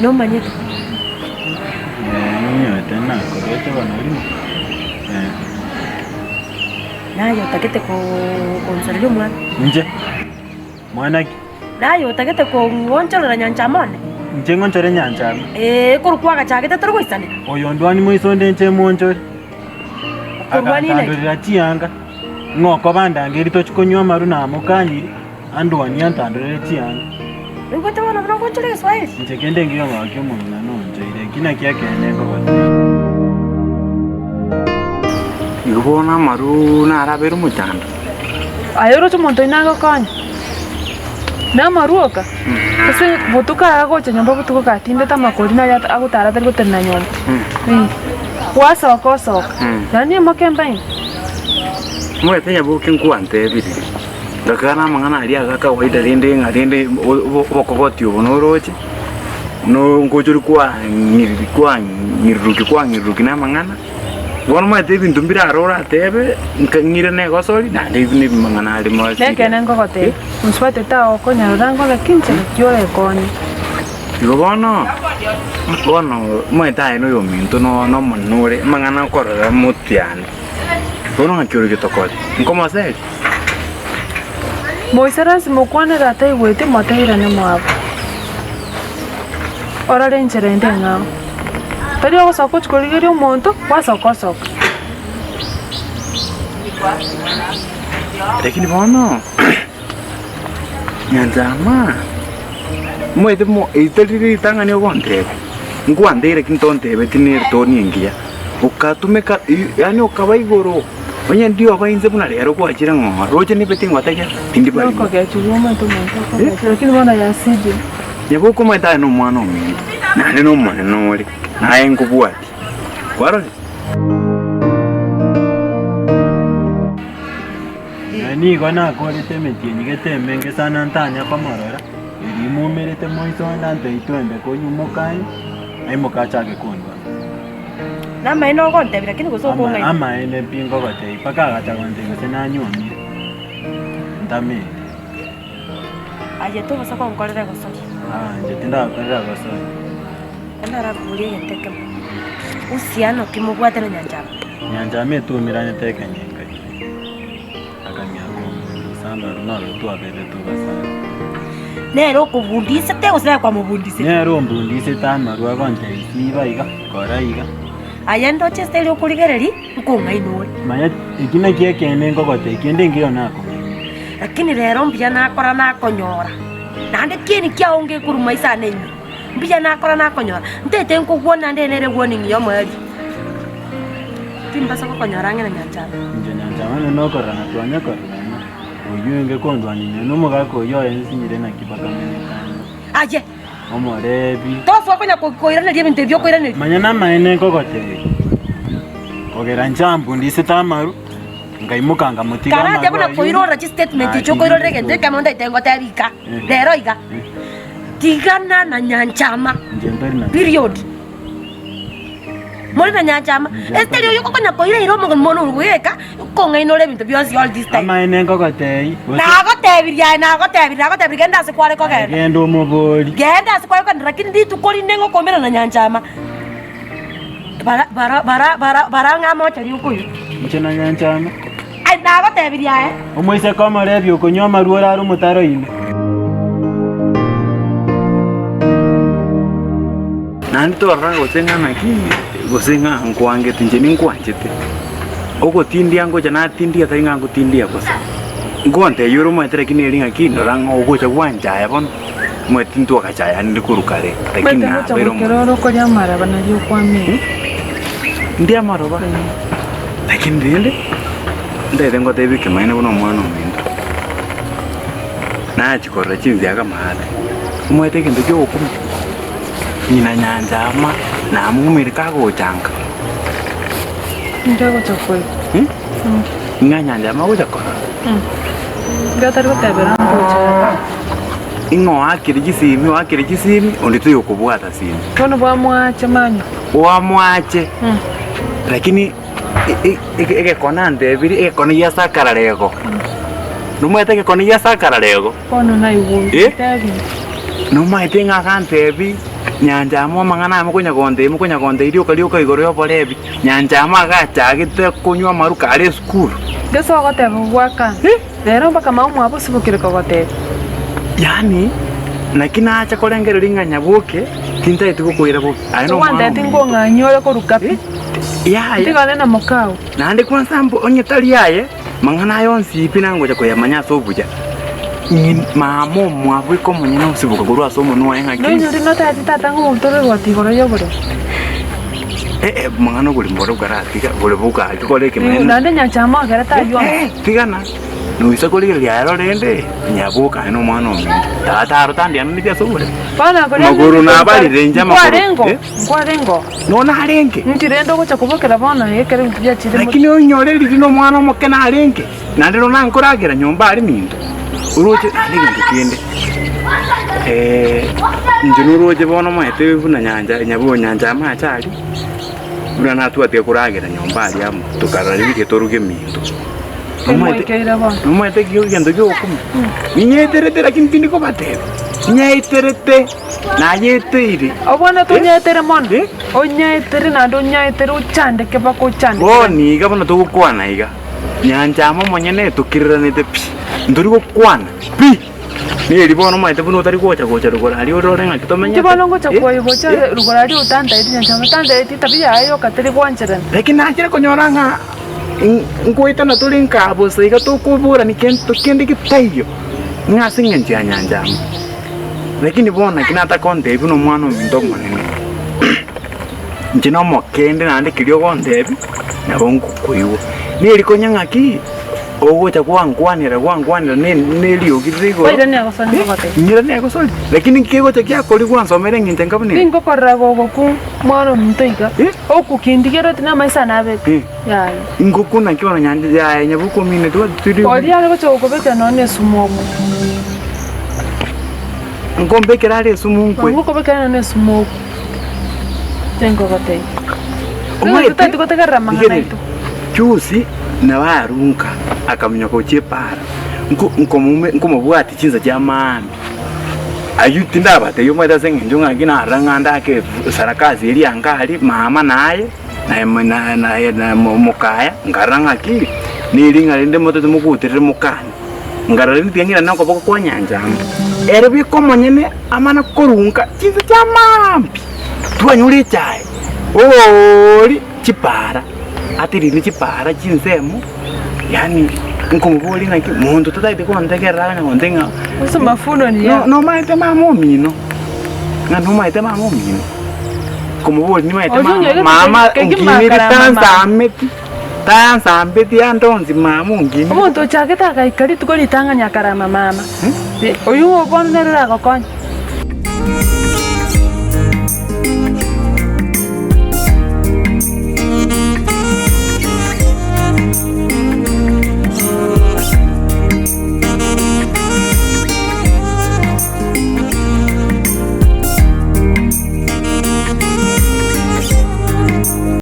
no manyete. Tena korecho banali. Nayo takete ko konsalio mwana. Nje. Mwana ki. Nayo takete ko ngonchora nyanchamone. Nje ngonchora nyanchama. Kurukwaga chakete turugwisane. Oyo ndwani moisonde nje monchori. Kurwani ne. Akandorera chianga. Ngoko bandange rito chikonywa maruna amukanyiri. Andwani antandorera chianga. Ngote wana mngonchora Kiswahili. Nje kende ngiyo ngakyo mwana nonje ile kina kiake nengo bati. Yubona maru na araberu mutanda. Ayoro chumonto inago kanya. Na maruoka. Kase botuka ago chanyomba botuka katinde tamakori na yata ago tarata gutena nyonto. Wasa kosoka. Nani makembain. Mwete ya bukin kuante biri. Dakana mangana ali aga kawaida rende ngarende bokogoti ubonoroche. No ngojuri kwa ngiruki na mangana. Wana mwete bintu mbira arora tebe ngire ne gosori na ni mangana ali mo. Leke nango kote. Unswate ta okonya rango la kinche kiore koni. Yobono mwete ai no yo minto no manore mangana korora mutiane. Bono ngakiore kitokoti. Nkoma sai. Moiseras mokwane rata iwete mataira ne mwabo. Ora renchere ndenga. Tari ago sako chkorigeri omonto wasoko. Lakini bono nyanzama mwete mo itariri tangani ogonte. Ngwandere kintonte betinir toni ngia. Ukatumeka yani ukabaigoro. Onye ndio abainze buna rero kwakira ngoma. Roje ni beti ngwataya tindi bari. Ko ga chuma to monto. Lakini bona yasije. Yabo ko mata no mwana omi. Nane no mwana no oli. Naye ngubwati. Waro. Ni gona ko le temeti ni getembe ngesana ntanya kwa marora. Iri mumerete moisonda nteitwembe ko nyumokai. Ai mokachake kondwa. Nama ino konte bila kini kuso ko ngai. Ama ene pingo kote ipaka gata konte ko sena nyoni. Ndame. Aje to basa ko nkorera gosori. Nje tinda korera gosori. Ndara kulie yeteke. Usiano kimugwate na nyanjama. Nyanjama tu mirane teke nyenga. Akanya ko samba runalo tu abebe tu basa. Nero kubundise te usira kwa mubundise. Nero mbundise tamaru agonte isiba iga koraiga. Ayendo chesteli okuligereri nkunga inwe. Maya ikina kieke nengo kote kende ngio nako. Lakini rero mbia nakora nakonyora. Nande kini kia onge kuruma isa nenyu. Mbia nakora nakonyora. Ntete nkugwona ndenere warning yo mwali. Timbasa ko konyora ngena nyanjama. Nje nyanjama no kora na twanya kora. Uyenge kondwa ni no mugako yo ensinyire na kibaka menekana. Aje. Omorebi. Tofu akonya koira na diebe ntebyo koira ne. Manyana maene kokote. Ogera njambu ndise tamaru. Ngaimukanga mutika maru. Kana jabona koirora chi statement cho koirora rege ndeka monda itengo tabika. Lero iga. Tigana na nyanchama. Period. Mori na nyanchama. Estereo yoko konya koira iro mono urweka. Konga inole bintu byosi all this time. Maene kokote. Nago tebiri genda se kwale kokera. Gendo moboli. Genda se kwale kokera lakini ndi tukoli nengo komera na nyanchama. Bara ngamo chari ukuyu. Mchana nyanchama. Ai nago tebiri ae. Omoise koma rebi okonywa maruora aru mutaro ine. Nanto rango senga naki gosenga ngwange tinjeni ngwanjete. Oko tindi ango jana tindi ata inga ango tindi akosa. Ngonte yoro mwetere kini ringa kino rango ogo cha wanja ya bon. Mwetintu wakachaya ndi kurukare. Lakini na bero mo. Ko nyamara bana yo kwame. Ndi amaro ba. Lakini ndile. Ndele ngote bike maina bono mwana ominto. Na chikora chinzi aka mahali. Mwete kintu kyo okumu. Nina nyanjama na mumiri kago changa. Ndago chokoi. Nyanjama go chakora. Gata ro tabera mbocha. Ingo akiri gisimi onditu yokubwata simi. Tono bwa mwache manyo. Wa mwache. Lakini ege konande biri ege koni ya sakara lego. Numwete ege koni ya sakara lego. Kono na iwu. Numwete nga kante bi nyanja mo mangana mo kunya konde irio igoro yo borebi nyanja ma gachagite kunywa maruka ari skuru Geso gote gwaka. Rero mpaka maumu hapo sibukire kogote. Yani nakina acha kolengero ringa nyabuke tinta ituko kuira bo Ano wanda tingo nganyore ko rukapi. Ya Ndiga na mokao. Na ndi kwa sambo onye tali yaye mangana yonsi ipina ngoja koyamanya sobuja. Mamo mwabu ko munyina usibuka gurwa somo no yenga ki. Nyo ndi nota tata ngo mutore gwati goro yo bore. Mangano guri mboro garatiga gure buka ikoleke mena. Nande nyachama garata yo. Tigana. No isakoli lyaro rende nyabuka no mwana omi. Tata rotandi anija sobure. Bana ko maguru na bali renja makuru. Kwarengo. No na harenge. Ntirendo ko chakubokera bana yekere kujya chire. Lakini onyore lino mwana mokena harenge. Nandero nankuragira nyomba ari mindo. Uroje ndinga ndikende. Njunuroje bono mwete buna nyanja nyabo nyanja amachali. Buna natu ate kuragira nyomba ari amu tukararike toruge mindo. Umwete gendo gyokuma. Ninyeterete lakini tindiko batebe. Nyeterete na yetere. Obona to nyetere mon. Onyetere na ndo nyetere uchande ke bako chande. Ni gabona to kwana iga. Nyanja mo monyene tukiranete pi. Nduri ko kwana. Pi. Ni ribono mwete buno tari kocha rugora ari ororenga kitomenya. Kibono ngocha koyo bocha rugora ari utanda iti nyanja utanda iti tabia ayo kateri kwancheren. Lakini akira konyoranga ngoita na tulinka bosa iga to kubura ni kento kende kitayo. Ngasinga njya nyanja. Lakini bona kinata konde buno mwana mdogo nene. Njino mokende nande kilio konde nabongo kuiwo. Ni likonyanga ki ogocha kwangwanira nelio kirigo. Oira ne agosoni ngote. Nyira ne agosoni. Lakini kigocha kya koli kwansomere nginje ngabune. Ningo korra goku mwana mtoiga. Oku kindigero tina maisa nabe. Ya. Ngoku na kiona nyanja ya nyabuko mine tu turi. Ori ale gocha okobeka none sumomo. Ngombe kerale sumunkwe. Ngoko beka none sumomo. Tengo gote. Omo tutati gotegara mangana itu. Chusi na warunka akamenya ko chepara nkomubwati chinza jamani ayuti ndabate yo mweda senge njunga gina ranganda ke sarakazi iri angali mama naye na mukaya ngaranga ki nilinga lende moto tumukutirire mukani ngarale ntiangira nako boko kwa nyanja ere bikomonyene amana korunka chinza jamambi twanyuri chai oli chipara atiri ni chipara chinsemo yani nkomuboli naki muntu tataite kontekera na kontenga uso mafuno ni no maite mamo mino no maite mamo mino komuboli ni maite mama ngini tansa ambeti andonzi mamo ngini omuntu chake taka ikali tukoli tanganya karama mama oyu obonera gakon